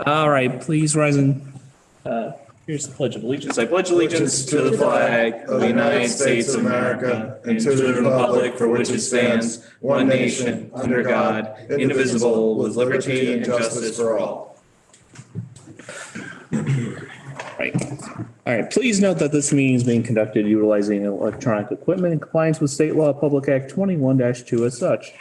All right, please rise and, here's the Pledge of Allegiance. I pledge allegiance to the flag of the United States of America and to the republic for which it stands, one nation, under God, indivisible, with liberty and justice for all. Right. All right, please note that this meeting is being conducted utilizing electronic equipment in compliance with State Law Public Act 21-2 as such.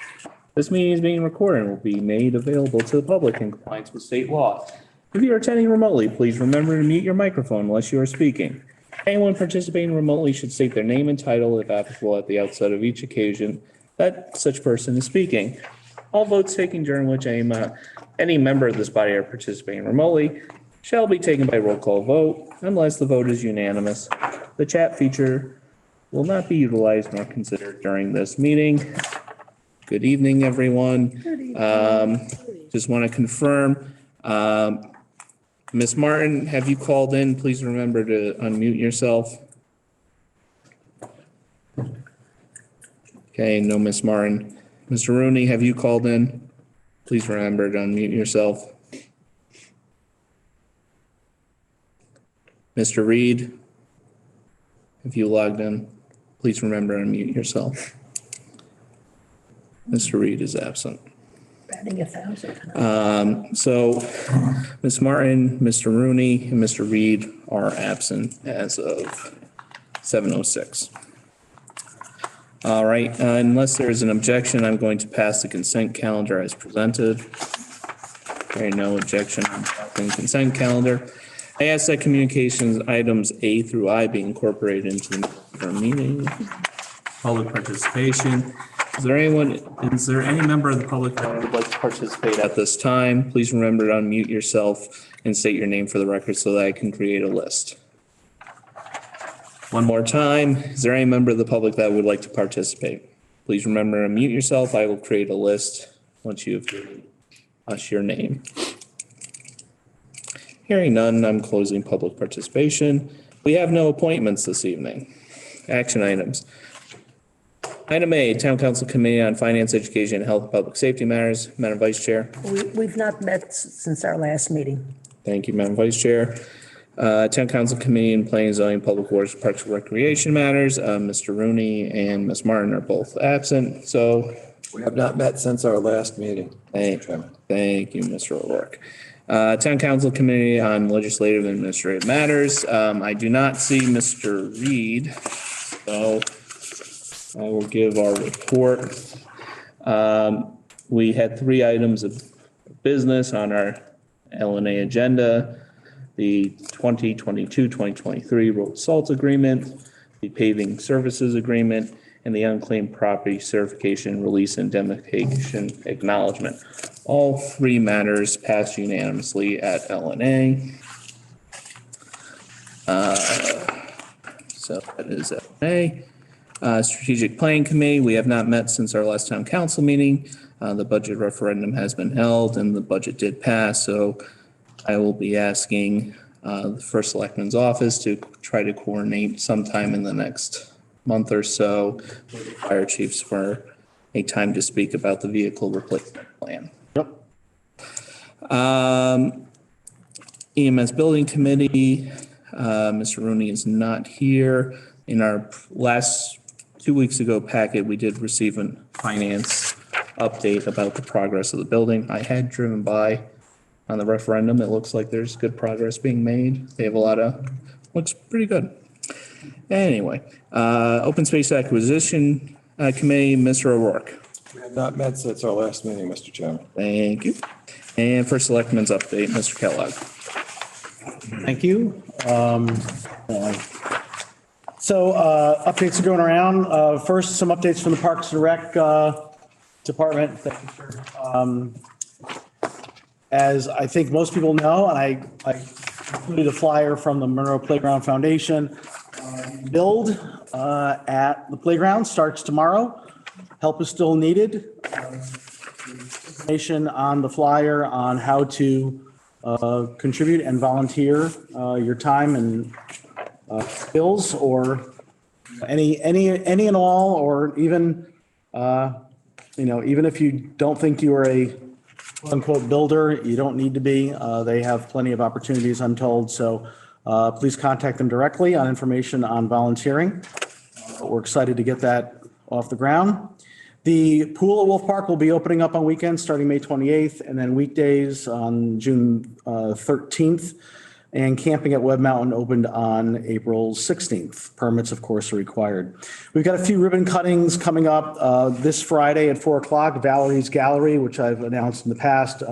This meeting is being recorded and will be made available to the public in compliance with state law. If you are attending remotely, please remember to mute your microphone unless you are speaking. Anyone participating remotely should state their name and title, if applicable, at the outset of each occasion that such person is speaking. All votes taken during which any member of this body are participating remotely shall be taken by roll call vote unless the vote is unanimous. The chat feature will not be utilized nor considered during this meeting. Good evening, everyone. Good evening. Just want to confirm, Ms. Martin, have you called in? Please remember to unmute yourself. Okay, no, Ms. Martin. Mr. Rooney, have you called in? Please remember to unmute yourself. Mr. Reed, if you logged in, please remember to unmute yourself. Mr. Reed is absent. Batting 1,000. So Ms. Martin, Mr. Rooney, and Mr. Reed are absent as of 7:06. All right, unless there is an objection, I'm going to pass the consent calendar as presented. Okay, no objection on passing the consent calendar. I ask that communications items A through I be incorporated into the meeting. Public participation. Is there any member of the public that would like to participate at this time? Please remember to unmute yourself and state your name for the record so that I can create a list. One more time. Is there any member of the public that would like to participate? Please remember to unmute yourself. I will create a list once you have given us your name. Hearing none, I'm closing public participation. We have no appointments this evening. Action items. Item A, Town Council Committee on Finance, Education, Health, and Public Safety Matters. Madam Vice Chair. We've not met since our last meeting. Thank you, Madam Vice Chair. Town Council Committee on Planning, Zoning, Public Works, Parks and Recreation Matters. Mr. Rooney and Ms. Martin are both absent, so. We have not met since our last meeting. Thank you, Mr. O'Rourke. Town Council Committee on Legislative and Administrative Matters. I do not see Mr. Reed, so I will give our report. We had 3 items of business on our LNA agenda: the 2022-2023 road salt agreement, the paving services agreement, and the unclaimed property certification, release, and indemnification acknowledgement. All 3 matters passed unanimously at LNA. So that is LNA. Strategic Planning Committee, we have not met since our last town council meeting. The budget referendum has been held and the budget did pass, so I will be asking the first selectman's office to try to coordinate sometime in the next month or so with the fire chiefs for a time to speak about the vehicle replacement plan. Yep. EMS Building Committee, Mr. Rooney is not here. In our last 2 weeks ago packet, we did receive a finance update about the progress of the building. I had driven by on the referendum. It looks like there's good progress being made. They have looks pretty good. Anyway, Open Space Acquisition Committee, Mr. O'Rourke. We have not met since our last meeting, Mr. Chairman. Thank you. And for Selectmen's update, Mr. Kellogg. Thank you. So updates are going around. First, some updates from the Parks and Rec Department. Thank you, sir. As I think most people know, and I included a flyer from the Monroe Playground Foundation. Build at the playground starts tomorrow. Help is still needed. Information on the flyer on how to contribute and volunteer your time and skills, or any and all, or even even if you don't think you are a quote unquote builder, you don't need to be. They have plenty of opportunities, I'm told. So please contact them directly on information on volunteering. We're excited to get that off the ground. The pool at Wolf Park will be opening up on weekends starting May 28th and then weekdays on June 13th. And camping at Web Mountain opened on April 16th. Permits, of course, are required. We've got a few ribbon cuttings coming up this Friday at 4 o'clock. Valery's Gallery, which I've announced in the past,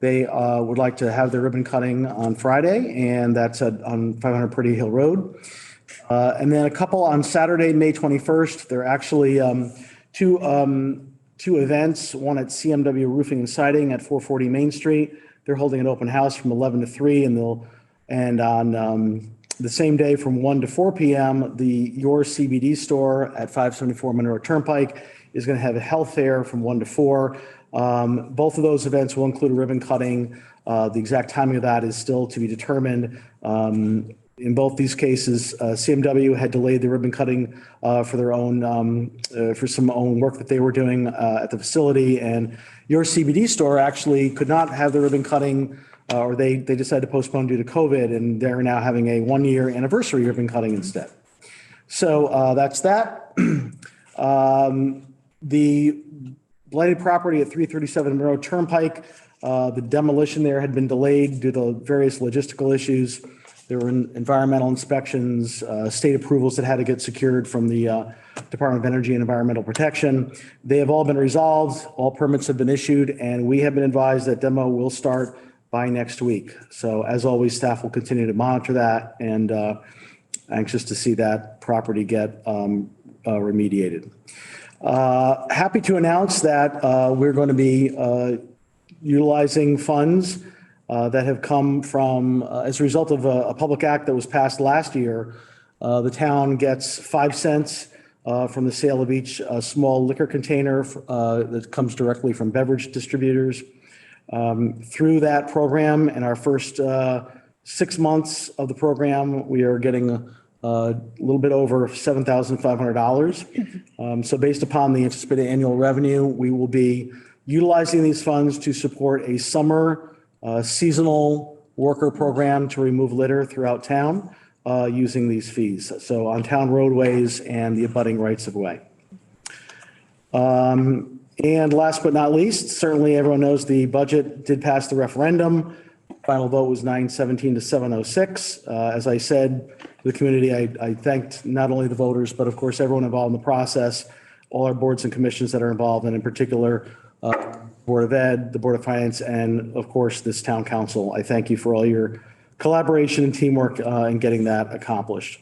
they would like to have their ribbon cutting on Friday, and that's on 500 Pretty Hill Road. And then a couple on Saturday, May 21st. They're actually two events, one at CMW Roofing and Siding at 440 Main Street. They're holding an open house from 11 to 3, and on the same day from 1 to 4 p.m., the Your CBD store at 574 Monroe Turnpike is going to have a health fair from 1 to 4. Both of those events will include a ribbon cutting. The exact timing of that is still to be determined. In both these cases, CMW had delayed the ribbon cutting for their own, for some own work that they were doing at the facility. And Your CBD store actually could not have the ribbon cutting, or they decided to postpone due to COVID, and they're now having a 1-year anniversary ribbon cutting instead. So that's that. The blighted property at 337 Monroe Turnpike, the demolition there had been delayed due to various logistical issues. There were environmental inspections, state approvals that had to get secured from the Department of Energy and Environmental Protection. They have all been resolved. All permits have been issued, and we have been advised that demo will start by next week. So as always, staff will continue to monitor that, and anxious to see that property get remediated. Happy to announce that we're going to be utilizing funds that have come from, as a result of a public act that was passed last year. The town gets 5 cents from the sale of each small liquor container that comes directly from beverage distributors. Through that program, in our first 6 months of the program, we are getting a little bit over $7,500. So based upon the anticipated annual revenue, we will be utilizing these funds to support a summer seasonal worker program to remove litter throughout town using these fees. So on town roadways and the abutting rights of way. And last but not least, certainly everyone knows the budget did pass the referendum. Final vote was 917 to 706. As I said to the community, I thanked not only the voters, but of course everyone involved in the process, all our boards and commissions that are involved, and in particular, Board of Ed, the Board of Finance, and of course, this town council. I thank you for all your collaboration and teamwork in getting that accomplished.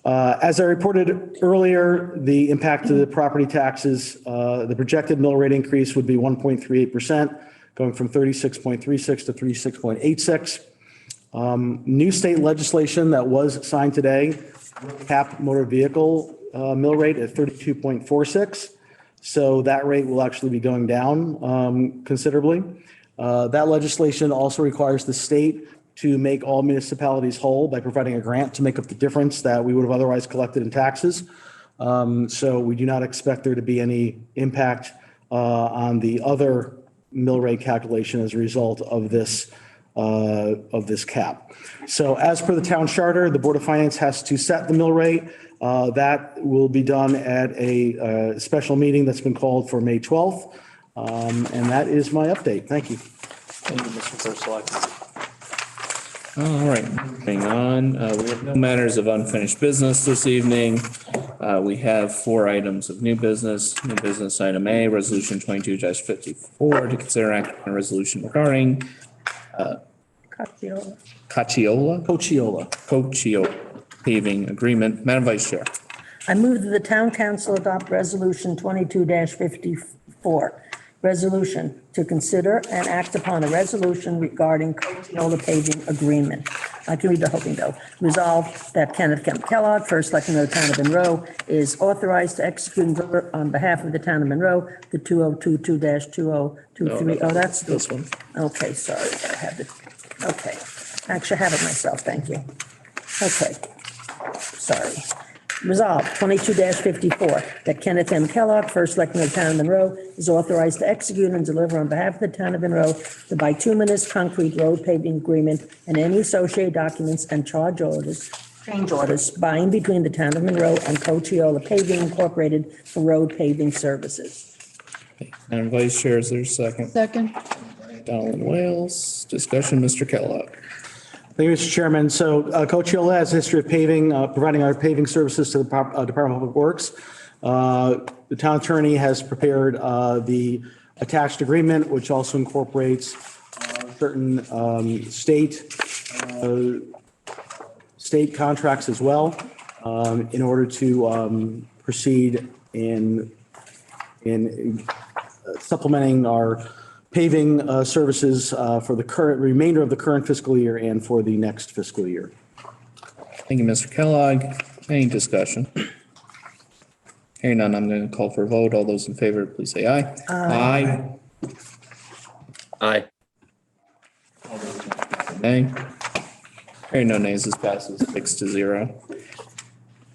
As I reported earlier, the impact of the property taxes, the projected mill rate increase would be 1.38%, going from 36.36 to 36.86. New state legislation that was signed today capped motor vehicle mill rate at 32.46. So that rate will actually be going down considerably. That legislation also requires the state to make all municipalities whole by providing a grant to make up the difference that we would have otherwise collected in taxes. So we do not expect there to be any impact on the other mill rate calculation as a result of this cap. So as per the town charter, the Board of Finance has to set the mill rate. That will be done at a special meeting that's been called for May 12th. And that is my update. Thank you. Thank you, Mr. First Select. All right, moving on. We have no matters of unfinished business this evening. We have 4 items of new business. New business item A, resolution 22-54 to consider act on a resolution regarding Cochiola paving agreement. Madam Vice Chair. I move that the town council adopt resolution 22-54. Resolution to consider and act upon a resolution regarding Cochiola paving agreement. I can read the whole thing though. Resolved that Kenneth Kemp Kellogg, first selectman of the town of Monroe, is authorized to execute and deliver on behalf of the town of Monroe the 2022-2023. Oh, that's this one. Okay, sorry. I have it. Okay. Actually, I have it myself. Thank you. Okay. Sorry. Resolved, 22-54, that Kenneth M. Kellogg, First Selectman of the Town of Monroe, is authorized to execute and deliver on behalf of the Town of Monroe the bituminous concrete road paving agreement and any associated documents and change orders by and between the Town of Monroe and Cochiola Paving Incorporated for road paving services. Madam Vice Chair, is there a second? Second. Donald Wales, discussion, Mr. Kellogg. Thank you, Mr. Chairman. So Cochiola has a history of paving, providing our paving services to the Department of Public Works. The town attorney has prepared the attached agreement, which also incorporates certain state contracts as well, in order to proceed in supplementing our paving services for the remainder of the current fiscal year and for the next fiscal year. Thank you, Mr. Kellogg. Any discussion? Hearing none, I'm going to call for a vote. All those in favor, please say aye. Aye. Aye. Nay. Hearing no nays, this passes 6-0.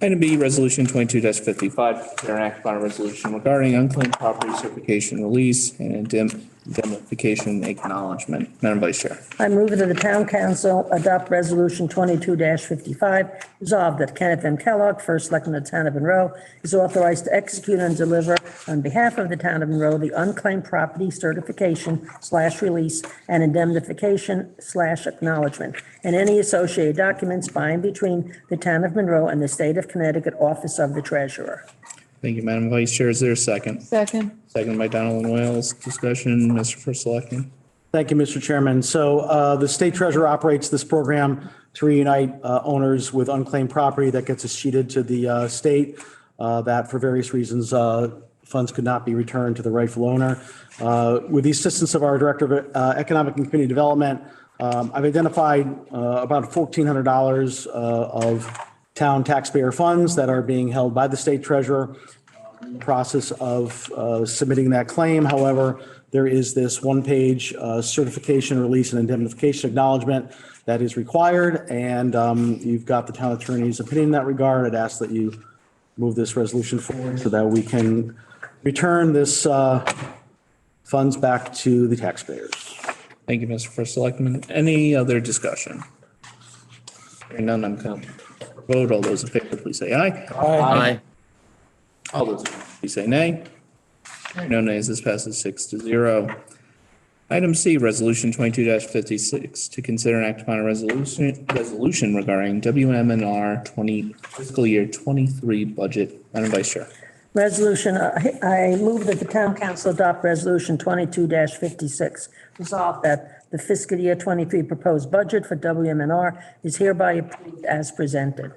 Item B, Resolution 22-55, consider an act upon a resolution regarding unclaimed property certification release and indemnification acknowledgement. Madam Vice Chair. I move that the Town Council adopt Resolution 22-55, resolved that Kenneth M. Kellogg, First Selectman of the Town of Monroe, is authorized to execute and deliver on behalf of the Town of Monroe the unclaimed property certification/release and indemnification/acknowledgement and any associated documents by and between the Town of Monroe and the State of Connecticut Office of the Treasurer. Thank you, Madam Vice Chair. Is there a second? Second. Second by Donald Wales. Discussion, Mr. First Selectman. Thank you, Mr. Chairman. So the state treasurer operates this program to reunite owners with unclaimed property that gets escheated to the state that for various reasons funds could not be returned to the rightful owner. With the assistance of our Director of Economic and Community Development, I've identified about $1,400 of town taxpayer funds that are being held by the state treasurer. In the process of submitting that claim, however, there is this one-page certification, release, and indemnification acknowledgement that is required, and you've got the town attorney's opinion in that regard. I'd ask that you move this resolution forward so that we can return this funds back to the taxpayers. Thank you, Mr. First Selectman. Any other discussion? Hearing none, I'm going to vote. All those in favor, please say aye. Aye. All those opposed, please say nay. Hearing no nays, this passes 6-0. Item C, Resolution 22-56, to consider and act upon a resolution regarding WM&R fiscal year 23 budget. Madam Vice Chair. Resolution, I move that the Town Council adopt Resolution 22-56, resolved that the fiscal year 23 proposed budget for WM&R is hereby approved as presented.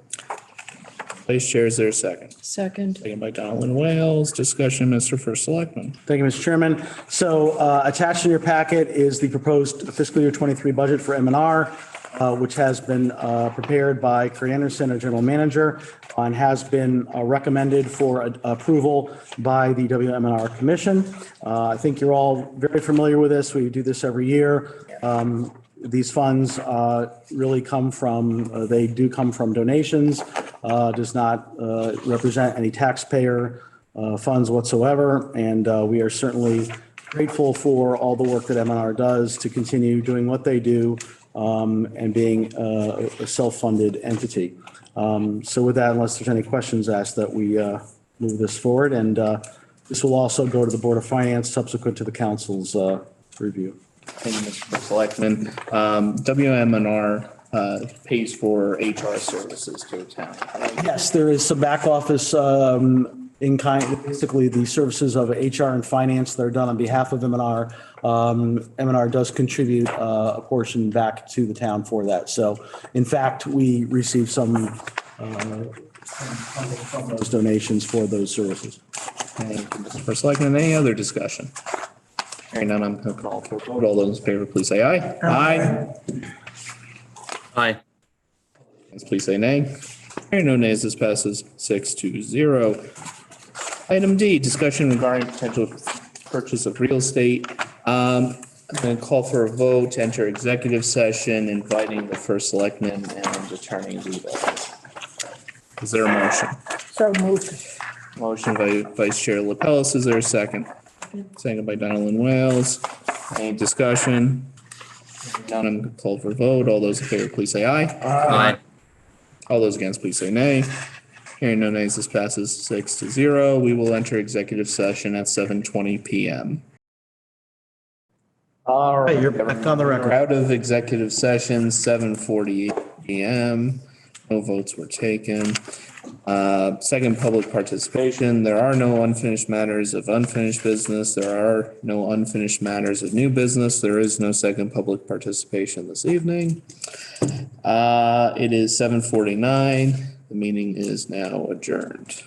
Vice Chair, is there a second? Second. Second by Donald Wales. Discussion, Mr. First Selectman. Thank you, Mr. Chairman. So attached in your packet is the proposed fiscal year 23 budget for M&R, which has been prepared by Kurt Anderson, our general manager, and has been recommended for approval by the WM&R Commission. I think you're all very familiar with this. We do this every year. These funds really come from, they do come from donations, does not represent any taxpayer funds whatsoever. And we are certainly grateful for all the work that M&R does to continue doing what they do and being a self-funded entity. So with that, unless there's any questions, I ask that we move this forward. And this will also go to the Board of Finance subsequent to the council's review. Thank you, Mr. First Selectman. WM&R pays for HR services to the town. Yes, there is some back office in kind, basically the services of HR and finance that are done on behalf of M&R. M&R does contribute a portion back to the town for that. So in fact, we receive some funding from those donations for those services. Thank you, Mr. First Selectman. Any other discussion? Hearing none, I'm going to call for a vote. All those in favor, please say aye. Aye. Aye. Please say nay. Hearing no nays, this passes 6-0. Item D, discussion regarding potential purchase of real estate. I'm going to call for a vote to enter executive session, inviting the First Selectman and Attorney Lebo. Is there a motion? So moved. Motion by Vice Chair Lapellis. Is there a second? Second by Donaldin Wales. Any discussion? None, I'm gonna call for a vote. All those in favor, please say aye. Aye. All those against, please say nay. Hearing no nays, this passes 6-0. We will enter executive session at 7:20 PM. All right, You're back on the we're record. out of executive session, 7:48 PM. No votes were taken. Second, public participation. There are no unfinished matters of unfinished business. There are no unfinished matters of new business. There is no second public participation this evening. It is 7:49. The meeting is now adjourned.